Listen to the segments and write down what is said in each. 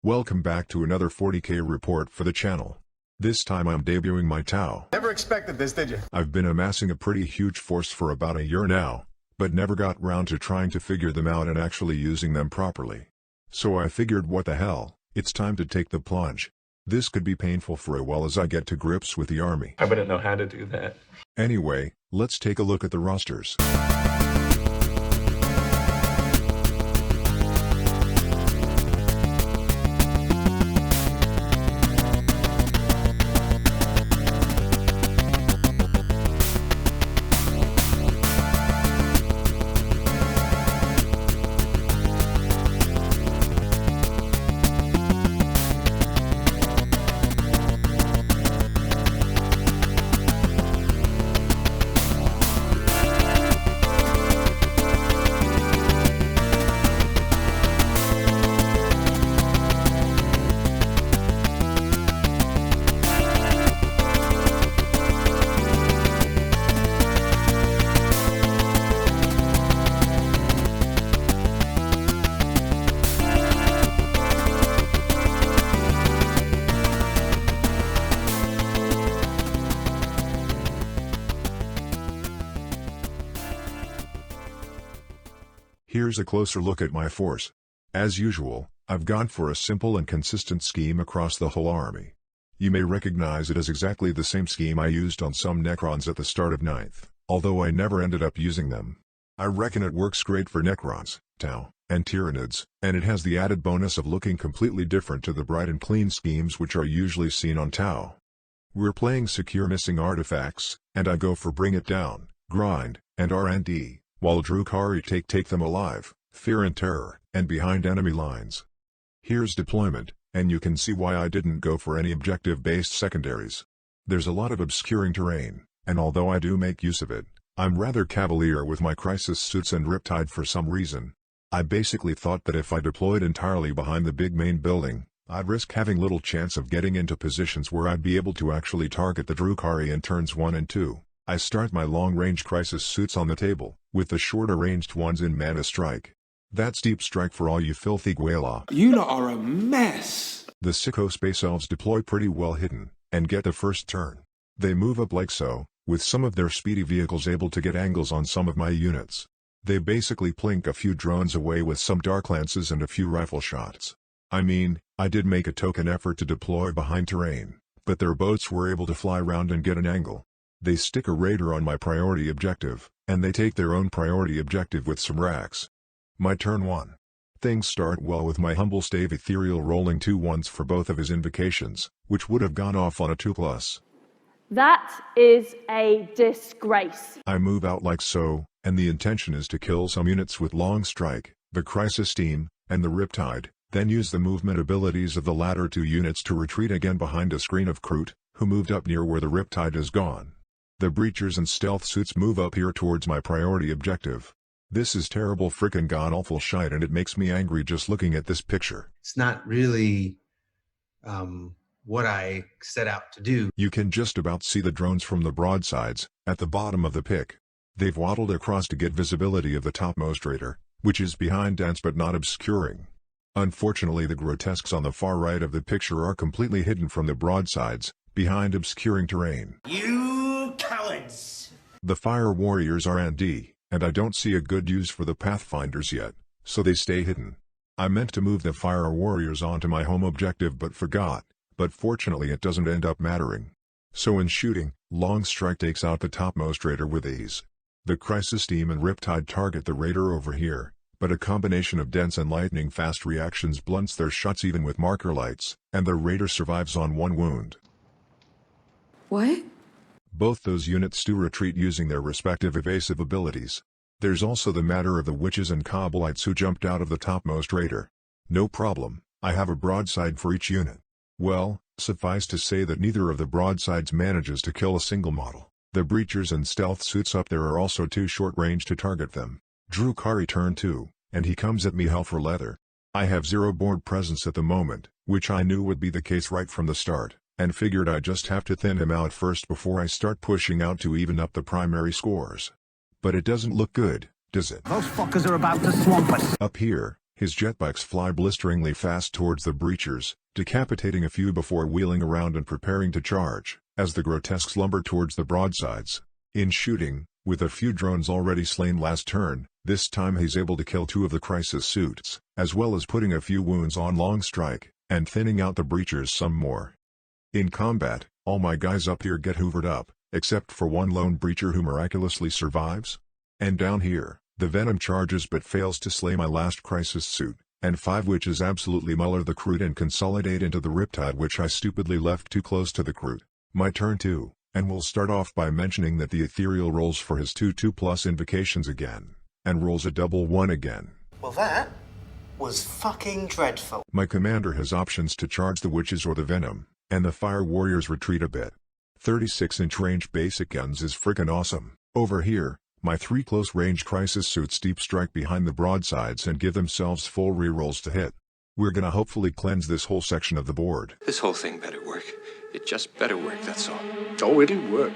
Welcome back to another 40k report for the channel. This time I'm debuting my Tau. Never expected this, did you? I've been amassing a pretty huge force for about a year now, but never got round to trying to figure them out and actually using them properly. So I figured, what the hell, it's time to take the plunge. This could be painful for a while as I get to grips with the army. I wouldn't know how to do that. Anyway, let's take a look at the rosters. Here's a closer look at my force. As usual, I've gone for a simple and consistent scheme across the whole army. You may recognize it as exactly the same scheme I used on some Necrons at the start of 9th, although I never ended up using them. I reckon it works great for Necrons, Tau, and Tyranids, and it has the added bonus of looking completely different to the bright and clean schemes which are usually seen on Tau. We're playing secure missing artifacts, and I go for bring it down, grind, and R&D. While Drukhari take them alive, fear and terror, and behind enemy lines. Here's deployment, and you can see why I didn't go for any objective-based secondaries. There's a lot of obscuring terrain, and although I do make use of it, I'm rather cavalier with my crisis suits and Riptide for some reason. I basically thought that if I deployed entirely behind the big main building, I'd risk having little chance of getting into positions where I'd be able to actually target the Drukhari in turns 1 and 2. I start my long-range crisis suits on the table, with the shorter-ranged ones in Mana Strike. That's Deep Strike for all you filthy Gwaila. You lot are a mess! The sicko Space Elves deploy pretty well hidden, and get the first turn. They move up like so, with some of their speedy vehicles able to get angles on some of my units. They basically plink a few drones away with some Dark Lances and a few rifle shots. I mean, I did make a token effort to deploy behind terrain, but their boats were able to fly around and get an angle. They stick a raider on my priority objective, and they take their own priority objective with some racks. My turn 1. Things start well with my humble stave ethereal rolling 2 1s for both of his invocations, which would have gone off on a 2+. That is a disgrace. I move out like so, and the intention is to kill some units with Long Strike, the Crisis Team, and the Riptide, then use the movement abilities of the latter 2 units to retreat again behind a screen of Kroot, who moved up near where the Riptide is gone. The Breachers and Stealth Suits move up here towards my priority objective. This is terrible frickin' god-awful shite, and it makes me angry just looking at this picture. It's not really what I set out to do. You can just about see the drones from the broadsides, at the bottom of the pic. They've waddled across to get visibility of the topmost raider, which is behind dense but not obscuring. Unfortunately, the grotesques on the far right of the picture are completely hidden from the broadsides, behind obscuring terrain. You cowards! The Fire Warriors are R&D, and I don't see a good use for the Pathfinders yet, so they stay hidden. I meant to move the Fire Warriors onto my home objective but forgot, but fortunately it doesn't end up mattering. So in shooting, Long Strike takes out the topmost raider with ease. The Crisis Team and Riptide target the raider over here, but a combination of dense and lightning-fast reactions blunts their shots even with marker lights, and the raider survives on 1 wound. What? Both those units do retreat using their respective evasive abilities. There's also the matter of the Witches and Kobollites who jumped out of the topmost raider. No problem, I have a broadside for each unit. Well, suffice to say that neither of the broadsides manages to kill a single model. The Breachers and Stealth Suits up there are also too short range to target them. Drukhari turn 2, and he comes at me hell for leather. I have 0 board presence at the moment, which I knew would be the case right from the start, and figured I'd just have to thin him out first before I start pushing out to even up the primary scores. But it doesn't look good, does it? Those fuckers are about to swamp us. Up here, His jetbikes fly blisteringly fast towards the breachers, decapitating a few before wheeling around and preparing to charge, as the grotesques lumber towards the broadsides. In shooting, with a few drones already slain last turn, this time he's able to kill 2 of the crisis suits, as well as putting a few wounds on long strike, and thinning out the breachers some more. In combat, all my guys up here get hoovered up, except for one lone breacher who miraculously survives. And down here, the venom charges but fails to slay my last crisis suit, and 5 witches absolutely muller the Kroot and consolidate into the Riptide, which I stupidly left too close to the Kroot. My turn too, and we'll start off by mentioning that the Ethereal rolls for his 2/2+ invocations again, and rolls a double 1 again. Well, that was fucking dreadful. My commander has options to charge the witches or the venom, and the fire warriors retreat a bit. 36-inch range basic guns is frickin' awesome. Over here, my 3 close-range crisis suits deep strike behind the broadsides and give themselves full rerolls to hit. We're gonna hopefully cleanse this whole section of the board. This whole thing better work. It just better work, that's all. Oh, it'll work.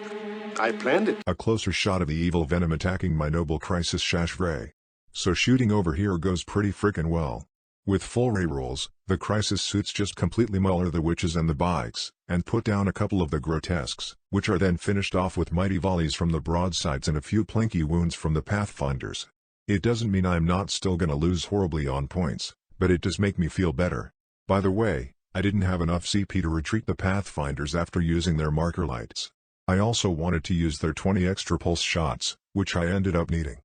I planned it. A closer shot of the evil venom attacking my noble crisis Shashvray. So shooting over here goes pretty frickin' well. With full rerolls, the crisis suits just completely muller the witches and the bikes, and put down a couple of the grotesques, which are then finished off with mighty volleys from the broadsides and a few plinky wounds from the pathfinders. It doesn't mean I'm not still gonna lose horribly on points, but it does make me feel better. By the way, I didn't have enough CP to retreat the pathfinders after using their marker lights. I also wanted to use their 20 extra pulse shots, which I ended up needing.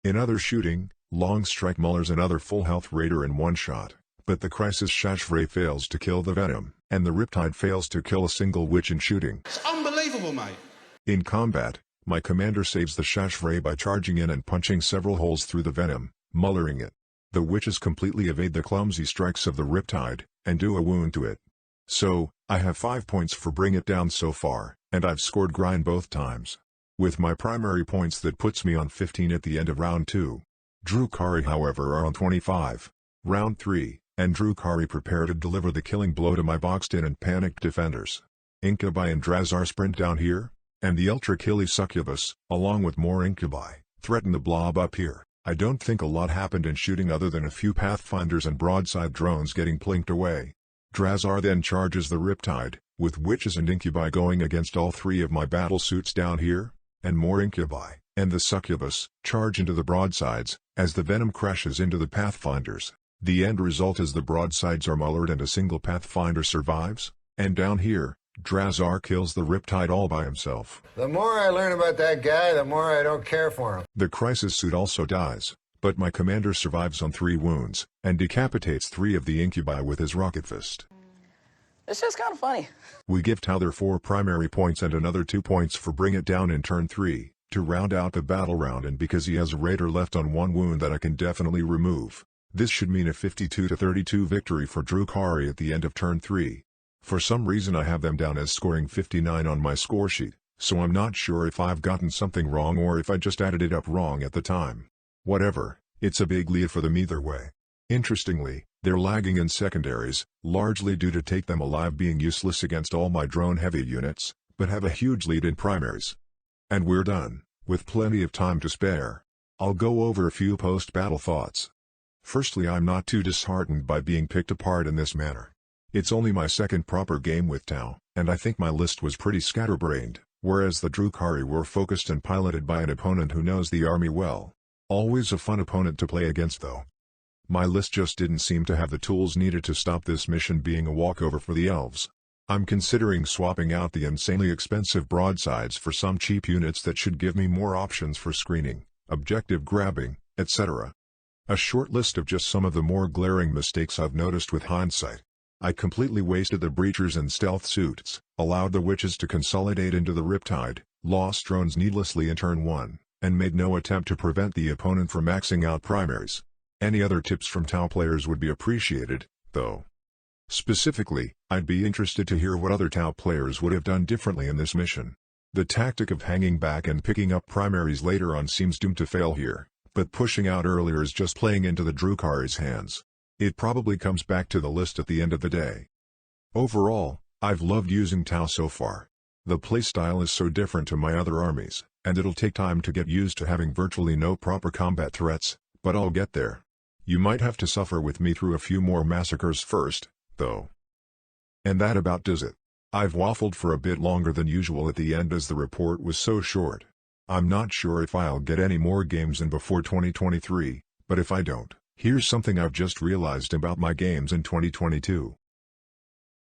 In other shooting, long strike mullers another full health raider in one shot, but the crisis Shashvray fails to kill the venom, and the Riptide fails to kill a single witch in shooting. It's unbelievable, mate. In combat, my commander saves the Shashvray by charging in and punching several holes through the venom, mullering it. The witches completely evade the clumsy strikes of the Riptide, and do a wound to it. So, I have 5 points for bring it down so far, and I've scored grind both times. With my primary points that puts me on 15 at the end of round 2. Drukhari however are on 25. Round 3, and Drukhari prepare to deliver the killing blow to my boxed-in and panicked defenders. Incubi and Drazar sprint down here, and the ultra-killy succubus, along with more incubi, threaten the blob up here. I don't think a lot happened in shooting other than a few pathfinders and broadside drones getting plinked away. Drazar then charges the Riptide, with witches and incubi going against all 3 of my battle suits down here, and more incubi, and the succubus, charge into the broadsides, as the venom crashes into the pathfinders. The end result is the broadsides are mullered and a single pathfinder survives, and down here, Drazar kills the Riptide all by himself. The more I learn about that guy, the more I don't care for him. The crisis suit also dies, but my commander survives on 3 wounds, and decapitates 3 of the incubi with his rocket fist. It's just kind of funny. We give Towther 4 primary points and another 2 points for bring it down in turn 3, to round out the battle round, and because he has a raider left on 1 wound that I can definitely remove. This should mean a 52-32 victory for Drukhari at the end of turn 3. For some reason I have them down as scoring 59 on my score sheet, so I'm not sure if I've gotten something wrong or if I just added it up wrong at the time. Whatever, it's a big lead for them either way. Interestingly, they're lagging in secondaries, largely due to Take Them Alive being useless against all my drone-heavy units, but have a huge lead in primaries. And we're done, with plenty of time to spare. I'll go over a few post-battle thoughts. Firstly, I'm not too disheartened by being picked apart in this manner. It's only my second proper game with Tau, and I think my list was pretty scatterbrained, whereas the Drukhari were focused and piloted by an opponent who knows the army well. Always a fun opponent to play against though. My list just didn't seem to have the tools needed to stop this mission being a walkover for the elves. I'm considering swapping out the insanely expensive broadsides for some cheap units that should give me more options for screening, objective grabbing, etc. A short list of just some of the more glaring mistakes I've noticed with hindsight. I completely wasted the breachers and stealth suits, allowed the witches to consolidate into the Riptide, lost drones needlessly in turn 1, and made no attempt to prevent the opponent from maxing out primaries. Any other tips from Tau players would be appreciated, though. Specifically, I'd be interested to hear what other Tau players would have done differently in this mission. The tactic of hanging back and picking up primaries later on seems doomed to fail here, but pushing out earlier is just playing into the Drukhari's hands. It probably comes back to the list at the end of the day. Overall, I've loved using Tau so far. The playstyle is so different to my other armies, and it'll take time to get used to having virtually no proper combat threats, but I'll get there. You might have to suffer with me through a few more massacres first, though. And that about does it. I've waffled for a bit longer than usual at the end as the report was so short. I'm not sure if I'll get any more games in before 2023, but if I don't, here's something I've just realized about my games in 2022.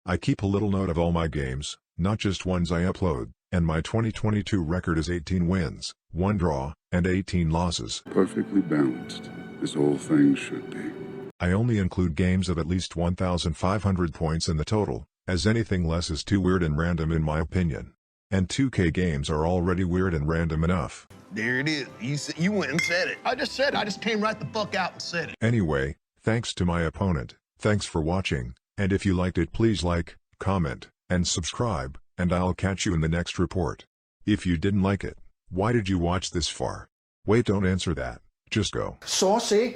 I keep a little note of all my games, not just ones I upload, and my 2022 record is 18 wins, 1 draw, and 18 losses. Perfectly balanced, as all things should be. I only include games of at least 1,500 points in the total, as anything less is too weird and random in my opinion. And 2K games are already weird and random enough. There it is. You went and said it. I just came right the fuck out and said it. Anyway, thanks to my opponent, thanks for watching, and if you liked it please like, comment, and subscribe, and I'll catch you in the next report. If you didn't like it, why did you watch this far? Wait, don't answer that, just go. Saucy.